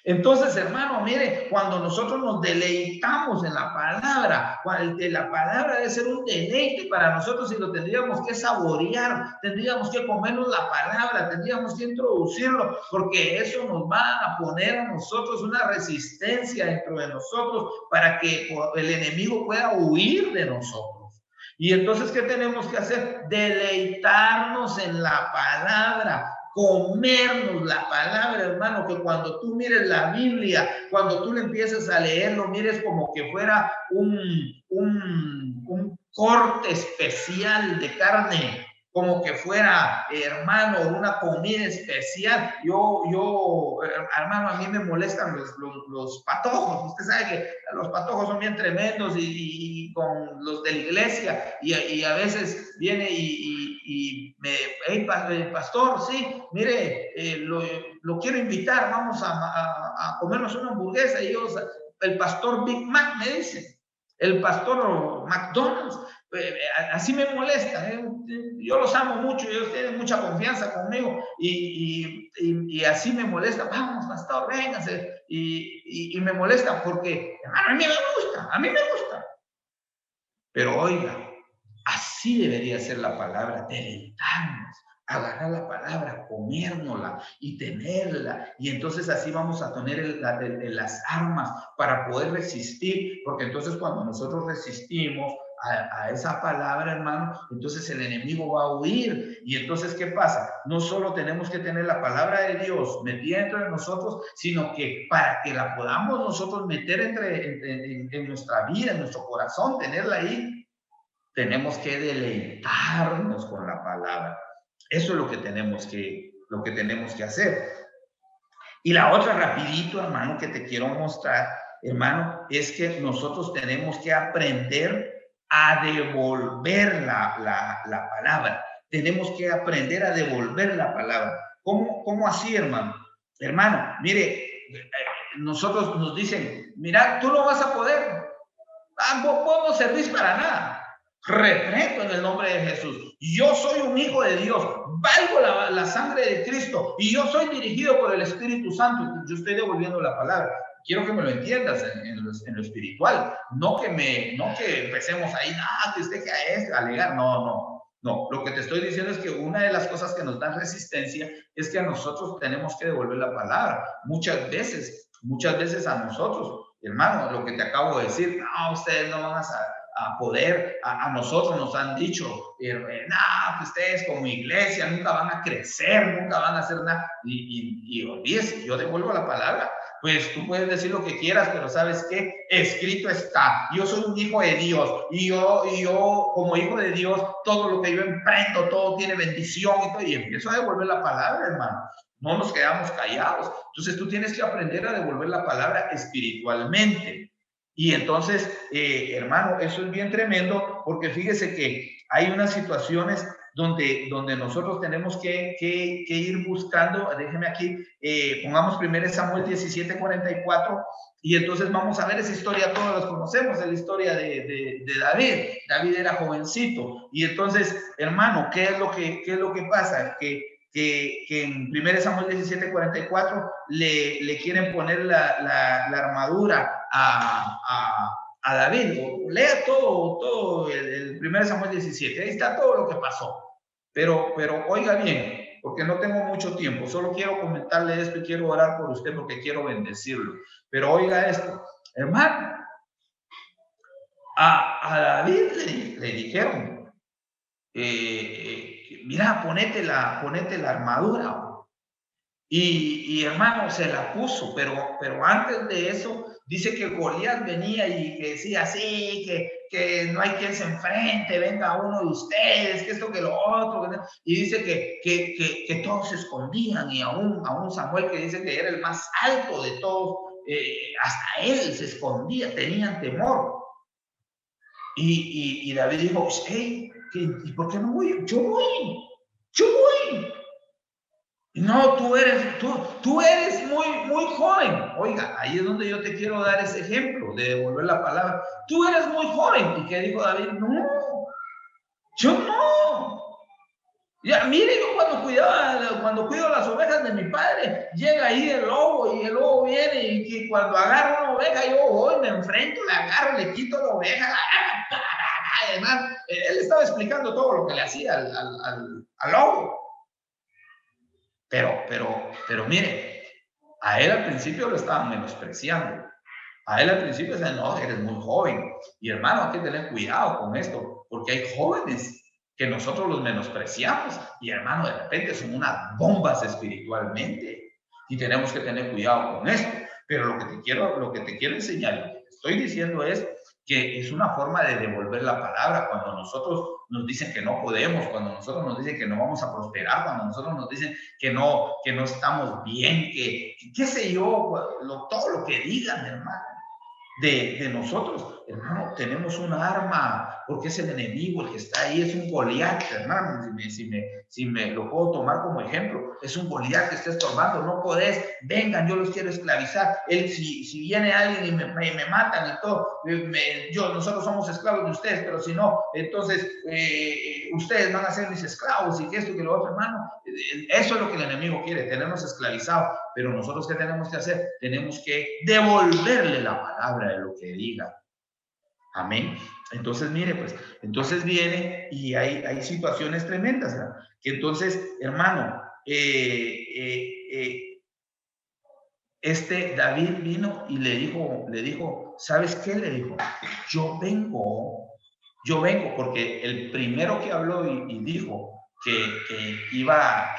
Entonces, hermano, mire, cuando nosotros nos deleitamos en la palabra debe ser un deleite para nosotros y lo tendríamos que saborear, tendríamos que comernos la palabra, tendríamos que introducirlo, porque eso nos va a poner a nosotros una resistencia dentro de nosotros para que el enemigo pueda huir de nosotros. Y entonces, ¿qué tenemos que hacer? Deleitarnos en la palabra, comernos la palabra, hermano, que cuando tú mires la Biblia, cuando tú le empieces a leer, lo mires como que fuera un corte especial de carne, como que fuera, hermano, una comida especial. Hermano, a mí me molestan los patojos. Usted sabe que los patojos son bien tremendos y con los de la iglesia, y a veces viene y me, hey, pastor, sí, mire, lo quiero invitar, vamos a comernos una hamburguesa. Y el pastor Big Mac me dice, el pastor McDonald's. Así me molesta. Yo los amo mucho, ellos tienen mucha confianza conmigo y así me molesta. Vamos, pastor, véngase. Y me molesta porque, hermano, a mí me gusta. Pero oiga, así debería ser la palabra, deleitarnos, agarrar la palabra, comérnosla y tenerla. Y entonces así vamos a tener las armas para poder resistir, porque entonces cuando nosotros resistimos a esa palabra, hermano, entonces el enemigo va a huir. Y entonces, ¿qué pasa? No solo tenemos que tener la palabra de Dios metida dentro de nosotros, sino que para que la podamos nosotros meter en nuestra vida, en nuestro corazón, tenerla ahí, tenemos que deleitarnos con la palabra. Eso es lo que tenemos que hacer. Y la otra, rapidito, hermano, que te quiero mostrar, hermano, es que nosotros tenemos que aprender a devolver la palabra. Tenemos que aprender a devolver la palabra. ¿Cómo así, hermano? Hermano, mire, nosotros nos dicen, mira, tú no vas a poder, vos no servís para nada. Reprendo en el nombre de Jesús. Yo soy un hijo de Dios, valgo la sangre de Cristo y yo soy dirigido por el Espíritu Santo. Yo estoy devolviendo la palabra. Quiero que me lo entiendas en lo espiritual. No que empecemos ahí, que usted que alegar. No. Lo que te estoy diciendo es que una de las cosas que nos dan resistencia es que a nosotros tenemos que devolver la palabra. Muchas veces a nosotros, hermano, lo que te acabo de decir, no, ustedes no van a poder, a nosotros nos han dicho, que ustedes como iglesia nunca van a crecer, nunca van a hacer nada, y olvídese, yo devuelvo la palabra. Pues tú puedes decir lo que quieras, pero ¿sabes qué? Escrito está. Yo soy un hijo de Dios y yo como hijo de Dios, todo lo que yo emprendo, todo tiene bendición y empiezo a devolver la palabra, hermano. No nos quedamos callados. Entonces tú tienes que aprender a devolver la palabra espiritualmente. Y entonces, hermano, eso es bien tremendo, porque fíjese que hay unas situaciones donde nosotros tenemos que ir buscando. Déjeme aquí, pongamos 1 Samuel 17:44, y entonces vamos a ver esa historia, todos los conocemos, es la historia de David. David era jovencito, y entonces, hermano, ¿qué es lo que pasa? Que en 1 Samuel 17:44 le quieren poner la armadura a David. Lea todo el 1 Samuel 17, ahí está todo lo que pasó. Pero oiga bien, porque no tengo mucho tiempo, solo quiero comentarle esto y quiero orar por usted porque quiero bendecirlo. Pero oiga esto, hermano, a David le dijeron, mira, ponete la armadura. Y hermano, se la puso, pero antes de eso, dice que Goliat venía y que decía así, que no hay quien se enfrente, venga uno de ustedes, que esto, que lo otro, y dice que todos se escondían, y aún Samuel, que dice que era el más alto de todos, hasta él se escondía, tenían temor. Y David dijo, hey, ¿y por qué no voy? Yo voy. No, tú eres muy joven. Oiga, ahí es donde yo te quiero dar ese ejemplo de devolver la palabra. Tú eres muy joven. ¿Y qué dijo David? No, yo no. Ya, mire, yo cuando cuido las ovejas de mi padre, llega ahí el lobo y el lobo viene y cuando agarro una oveja, yo voy, me enfrento, le agarro, le quito la oveja. Además, él estaba explicando todo lo que le hacía al lobo. Pero mire, a él al principio lo estaban menospreciando. A él al principio decían, no, eres muy joven. Y hermano, hay que tener cuidado con esto, porque hay jóvenes que nosotros los menospreciamos y hermano, de repente son unas bombas espiritualmente. Y tenemos que tener cuidado con esto. Pero lo que te quiero enseñar, lo que te estoy diciendo es que es una forma de devolver la palabra. Cuando nosotros nos dicen que no podemos, cuando nosotros nos dicen que no vamos a prosperar, cuando nosotros nos dicen que no estamos bien, que qué sé yo, todo lo que digan, hermano. De nosotros, hermano, tenemos una arma, porque es el enemigo el que está ahí, es un Goliat, hermano, si me lo puedo tomar como ejemplo, es un Goliat que está estorbando, no podés, vengan, yo los quiero esclavizar, si viene alguien y me matan y todo, nosotros somos esclavos de ustedes, pero si no, entonces ustedes van a ser mis esclavos y que esto y que lo otro, hermano, eso es lo que el enemigo quiere, tenernos esclavizados, pero nosotros ¿qué tenemos que hacer? Tenemos que devolverle la palabra de lo que diga. Amén. Entonces, mire, pues, entonces viene y hay situaciones tremendas, ¿verdad? Que entonces, hermano, David vino y le dijo, ¿sabes qué? Le dijo, yo vengo, porque el primero que habló y dijo que iba,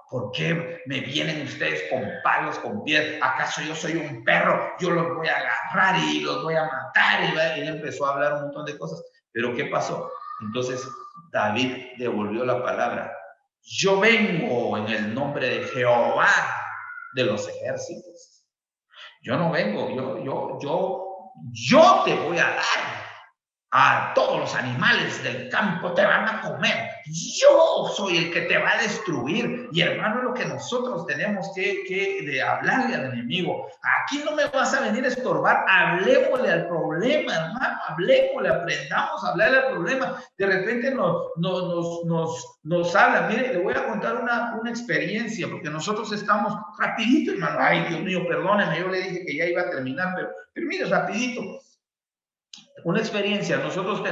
¿por qué me vienen ustedes con palos, con piedras? ¿Acaso yo soy un perro? Yo los voy a agarrar y los voy a matar. Y él empezó a hablar un montón de cosas. Pero ¿qué pasó? Entonces David devolvió la palabra. Yo vengo en el nombre de Jehová de los ejércitos. Yo no vengo, yo te voy a dar a todos los animales del campo, te van a comer. Yo soy el que te va a destruir. Y hermano, es lo que nosotros tenemos que hablarle al enemigo. Aquí no me vas a venir a estorbar. Hablemosle al problema, hermano. Hablemosle, aprendamos a hablarle al problema. De repente nos habla. Mire, le voy a contar una experiencia, porque nosotros estamos rapidito, hermano. Ay, Dios mío, perdóneme. Yo le dije que ya iba a terminar, pero mire, rapidito. Una experiencia, nosotros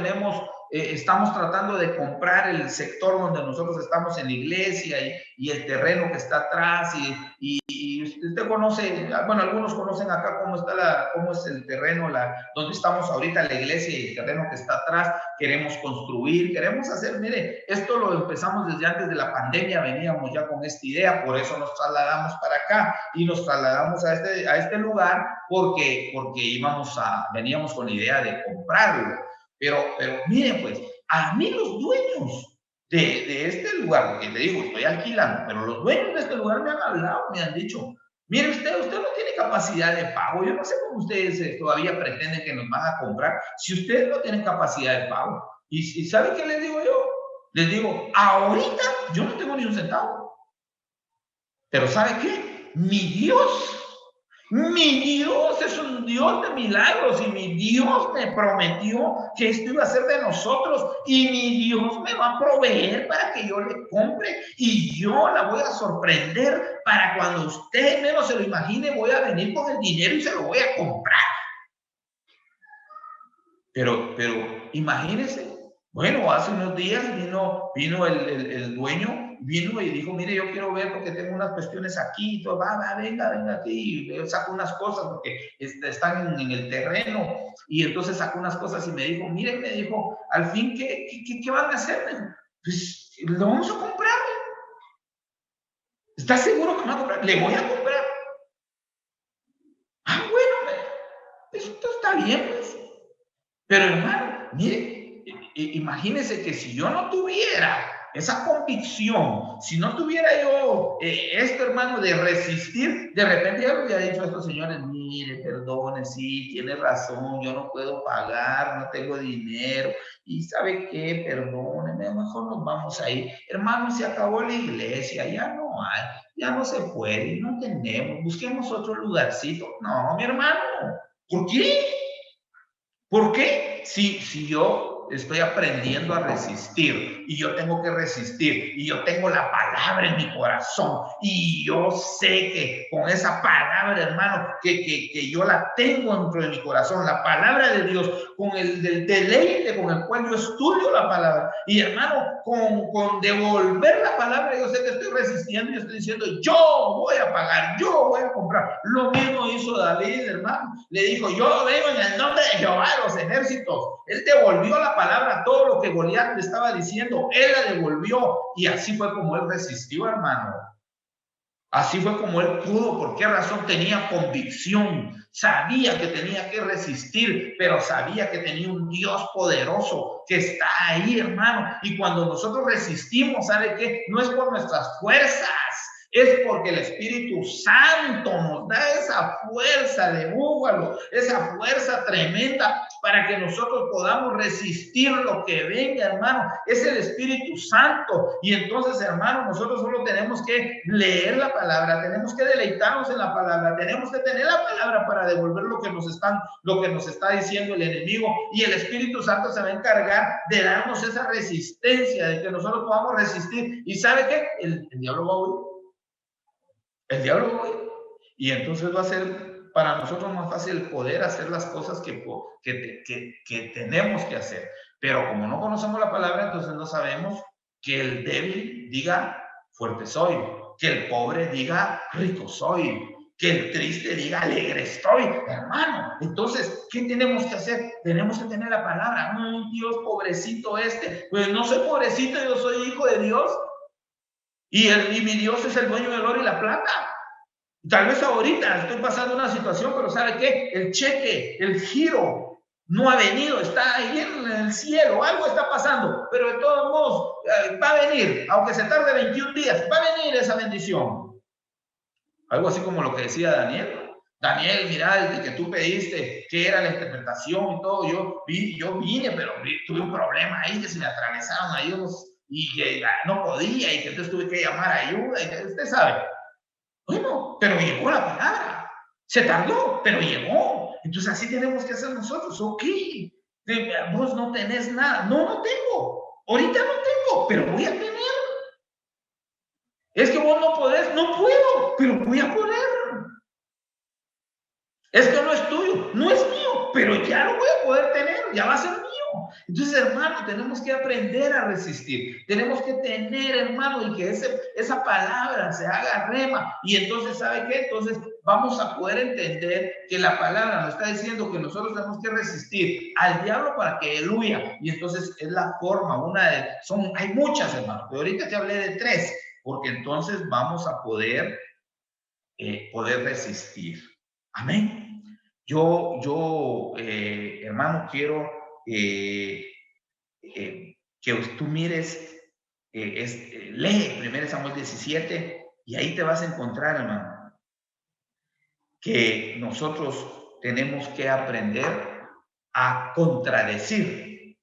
estamos tratando de comprar el sector donde nosotros estamos en la iglesia y el terreno que está atrás y usted conoce, bueno, algunos conocen acá cómo es el terreno, donde estamos ahorita, la iglesia y el terreno que está atrás. Queremos construir, queremos hacer, mire, esto lo empezamos desde antes de la pandemia, veníamos ya con esta idea, por eso nos trasladamos para acá y nos trasladamos a este lugar porque veníamos con la idea de comprarlo. Pero miren, pues, a mí los dueños de este lugar, porque te digo, estoy alquilando, pero los dueños de este lugar me han hablado, me han dicho, mire usted no tiene capacidad de pago, yo no sé cómo ustedes todavía pretenden que nos van a comprar si ustedes no tienen capacidad de pago. ¿Y sabe qué les digo yo? Les digo, ahorita yo no tengo ni un centavo, pero ¿sabe qué? Mi Dios es un Dios de milagros y mi Dios me prometió que esto iba a ser de nosotros y mi Dios me va a proveer para que yo le compre y yo la voy a sorprender para cuando usted menos se lo imagine, voy a venir con el dinero y se lo voy a comprar. Pero imagínese, bueno, hace unos días vino el dueño, vino y dijo, mire, yo quiero ver porque tengo unas cuestiones aquí, y todo, venga aquí, y saco unas cosas porque están en el terreno, y entonces sacó unas cosas y me dijo, mire, me dijo, al fin, ¿qué van a hacer? Pues lo vamos a comprar. ¿Está seguro que me va a comprar? Le voy a comprar. Ah, bueno, esto está bien, pues. Pero hermano, mire, imagínese que si yo no tuviera esa convicción, si no tuviera yo esto, hermano, de resistir, de repente ya le hubiera dicho a estos señores, mire, perdone, sí, tiene razón, yo no puedo pagar, no tengo dinero, y ¿sabe qué? Perdóneme, mejor nos vamos a ir. Hermano, se acabó la iglesia, ya no hay, ya no se puede, no tenemos, busquemos otro lugarcito. No, mi hermano, ¿por qué? ¿Por qué? Si yo estoy aprendiendo a resistir y yo tengo que resistir y yo tengo la palabra en mi corazón y yo sé que con esa palabra, hermano, que yo la tengo dentro de mi corazón, la palabra de Dios, con el del deleite con el cual yo estudio la palabra y hermano, con devolver la palabra, yo sé que estoy resistiendo y estoy diciendo, yo voy a pagar, yo voy a comprar. Lo mismo hizo David, hermano. Le dijo, yo vengo en el nombre de Jehová de los ejércitos. Él devolvió la palabra, todo lo que Goliat le estaba diciendo, él la devolvió. Y así fue como él resistió, hermano. Así fue como él pudo. ¿Por qué razón? Tenía convicción. Sabía que tenía que resistir, pero sabía que tenía un Dios poderoso que está ahí, hermano. Y cuando nosotros resistimos, ¿sabe qué? No es por nuestras fuerzas, es porque el Espíritu Santo nos da esa fuerza de búfalo, esa fuerza tremenda para que nosotros podamos resistir lo que venga, hermano. Es el Espíritu Santo. Y entonces, hermano, nosotros solo tenemos que leer la palabra, tenemos que deleitarnos en la palabra, tenemos que tener la palabra para devolver lo que nos está diciendo el enemigo. Y el Espíritu Santo se va a encargar de darnos esa resistencia, de que nosotros podamos resistir. ¿Y sabe qué? El diablo va a huir. El diablo va a huir. Y entonces va a ser para nosotros más fácil poder hacer las cosas que tenemos que hacer. Pero como no conocemos la palabra, entonces no sabemos que el débil diga fuerte soy, que el pobre diga rico soy, que el triste diga alegre estoy, hermano. Entonces, ¿qué tenemos que hacer? Tenemos que tener la palabra. Dios, pobrecito este. Pues no soy pobrecito, yo soy hijo de Dios. Y mi Dios es el dueño del oro y la plata. Tal vez ahorita estoy pasando una situación, pero ¿sabe qué? El cheque, el giro no ha venido, está ahí en el cielo, algo está pasando, pero de todos modos va a venir, aunque se tarde 21 días, va a venir esa bendición. Algo así como lo que decía Daniel. Daniel, mira, desde que tú pediste qué era la interpretación y todo, yo vine, pero tuve un problema ahí, que se me atravesaron ahí y que no podía y que entonces tuve que llamar ayuda, y usted sabe. Bueno, pero llegó la palabra. Se tardó, pero llegó. Entonces así tenemos que hacer nosotros. Ok, vos no tenés nada. No, no tengo. Ahorita no tengo, pero voy a tener. Es que vos no podés, no puedo, pero voy a poder. Es que no es tuyo, no es mío, pero ya lo voy a poder tener, ya va a ser mío. Entonces, hermano, tenemos que aprender a resistir. Tenemos que tener, hermano, y que esa palabra se haga rema. Y entonces, ¿sabe qué? Entonces vamos a poder entender que la palabra nos está diciendo que nosotros tenemos que resistir al diablo para que él huya. Y entonces es la forma, hay muchas, hermano, pero ahorita te hablé de 3, porque entonces vamos a poder resistir. Amén. Hermano, quiero que tú mires, lee 1 Samuel 17 y ahí te vas a encontrar, hermano, que nosotros tenemos que aprender a contradecir.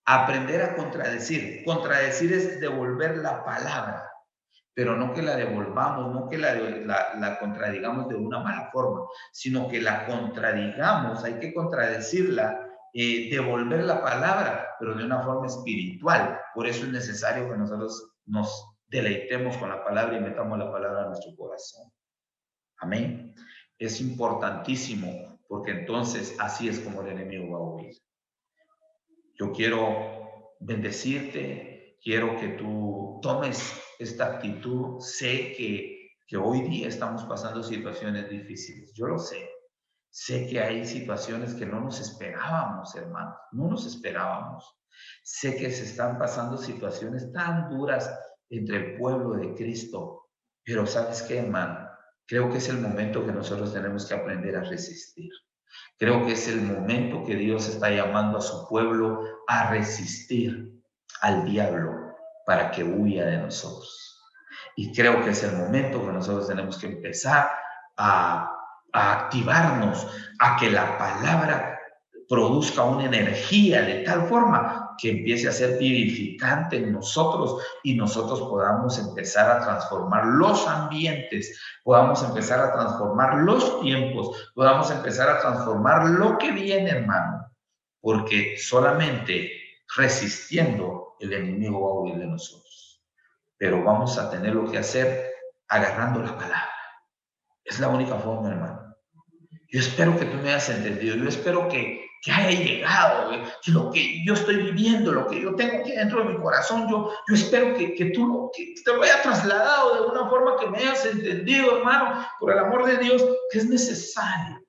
Aprender a contradecir. Contradecir es devolver la palabra, pero no que la devolvamos, no que la contradigamos de una mala forma, sino que la contradigamos, hay que contradecirla, devolver la palabra, pero de una forma espiritual. Por eso es necesario que nosotros nos deleitemos con la palabra y metamos la palabra a nuestro corazón. Amén. Es importantísimo, porque entonces así es como el enemigo va a huir. Yo quiero bendecirte, quiero que tú tomes esta actitud. Sé que hoy día estamos pasando situaciones difíciles, yo lo sé. Sé que hay situaciones que no nos esperábamos, hermanos, no nos esperábamos. Sé que se están pasando situaciones tan duras entre el pueblo de Cristo, pero ¿sabes qué, hermano? Creo que es el momento que nosotros tenemos que aprender a resistir. Creo que es el momento que Dios está llamando a su pueblo a resistir al diablo para que huya de nosotros. Y creo que es el momento que nosotros tenemos que empezar a, a activarnos, a que la palabra produzca una energía de tal forma que empiece a ser vivificante en nosotros y nosotros podamos empezar a transformar los ambientes, podamos empezar a transformar los tiempos, podamos empezar a transformar lo que viene, hermano, porque solamente resistiendo el enemigo va a huir de nosotros. Pero vamos a tener lo que hacer agarrando la palabra. Es la única forma, hermano. Yo espero que tú me hayas entendido. Yo espero que haya llegado, que lo que yo estoy viviendo, lo que yo tengo aquí dentro de mi corazón, yo espero que tú que te lo haya trasladado de una forma que me hayas entendido, hermano, por el amor de Dios, que es necesario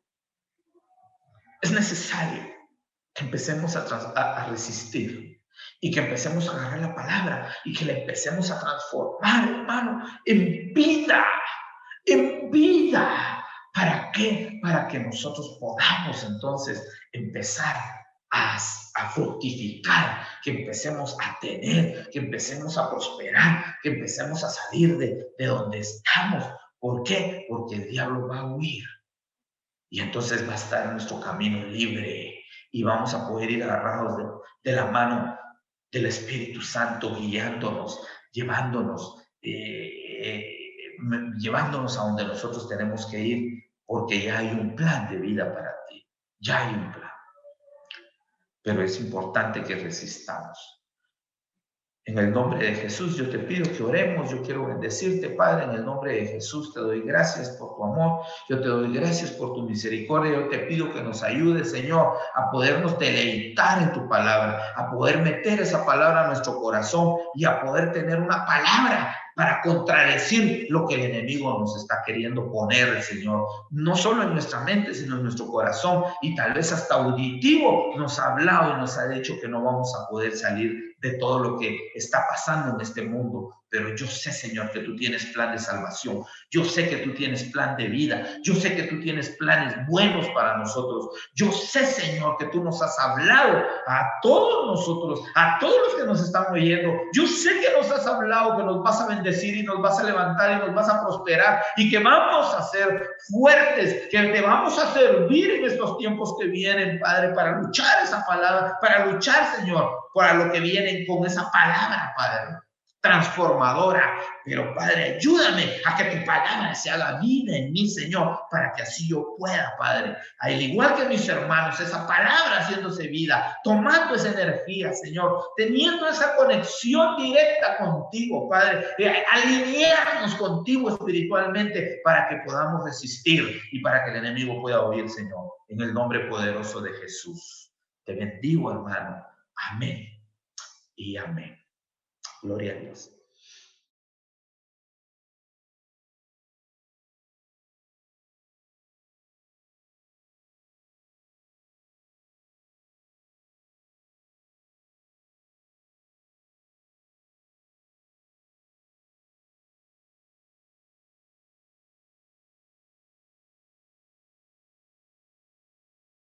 que empecemos a resistir y que empecemos a agarrar la palabra y que la empecemos a transformar, hermano, en vida, en vida. ¿Para qué? Para que nosotros podamos entonces empezar a fructificar, que empecemos a tener, que empecemos a prosperar, que empecemos a salir de donde estamos. ¿Por qué? Porque el diablo va a huir y entonces va a estar nuestro camino libre y vamos a poder ir agarrados de la mano del Espíritu Santo, guiándonos, llevándonos, llevándonos a donde nosotros tenemos que ir, porque ya hay un plan de vida para ti, ya hay un plan. Pero es importante que resistamos. En el nombre de Jesús, yo te pido que oremos. Yo quiero bendecirte, Padre. En el nombre de Jesús, te doy gracias por tu amor. Yo te doy gracias por tu misericordia. Yo te pido que nos ayudes, Señor, a podernos deleitar en tu palabra, a poder meter esa palabra a nuestro corazón y a poder tener una palabra para contradecir lo que el enemigo nos está queriendo poner, Señor. No solo en nuestra mente, sino en nuestro corazón. Y tal vez hasta auditivo nos ha hablado y nos ha dicho que no vamos a poder salir de todo lo que está pasando en este mundo. Pero yo sé, Señor, que tú tienes plan de salvación. Yo sé que tú tienes plan de vida. Yo sé que tú tienes planes buenos para nosotros. Yo sé, Señor, que tú nos has hablado a todos nosotros, a todos los que nos están oyendo. Yo sé que nos has hablado, que nos vas a bendecir y nos vas a levantar y nos vas a prosperar y que vamos a ser fuertes, que te vamos a servir en estos tiempos que vienen, Padre, para luchar esa palabra, para luchar, Señor, para lo que vienen con esa palabra, Padre, transformadora. Pero, Padre, ayúdame a que tu palabra se haga vida en mí, Señor, para que así yo pueda, Padre, al igual que mis hermanos, esa palabra haciéndose vida, tomando esa energía, Señor, teniendo esa conexión directa contigo, Padre, alinearnos contigo espiritualmente para que podamos resistir y para que el enemigo pueda huir, Señor, en el nombre poderoso de Jesús. Te bendigo, hermano. Amén y amén. Gloria a Dios.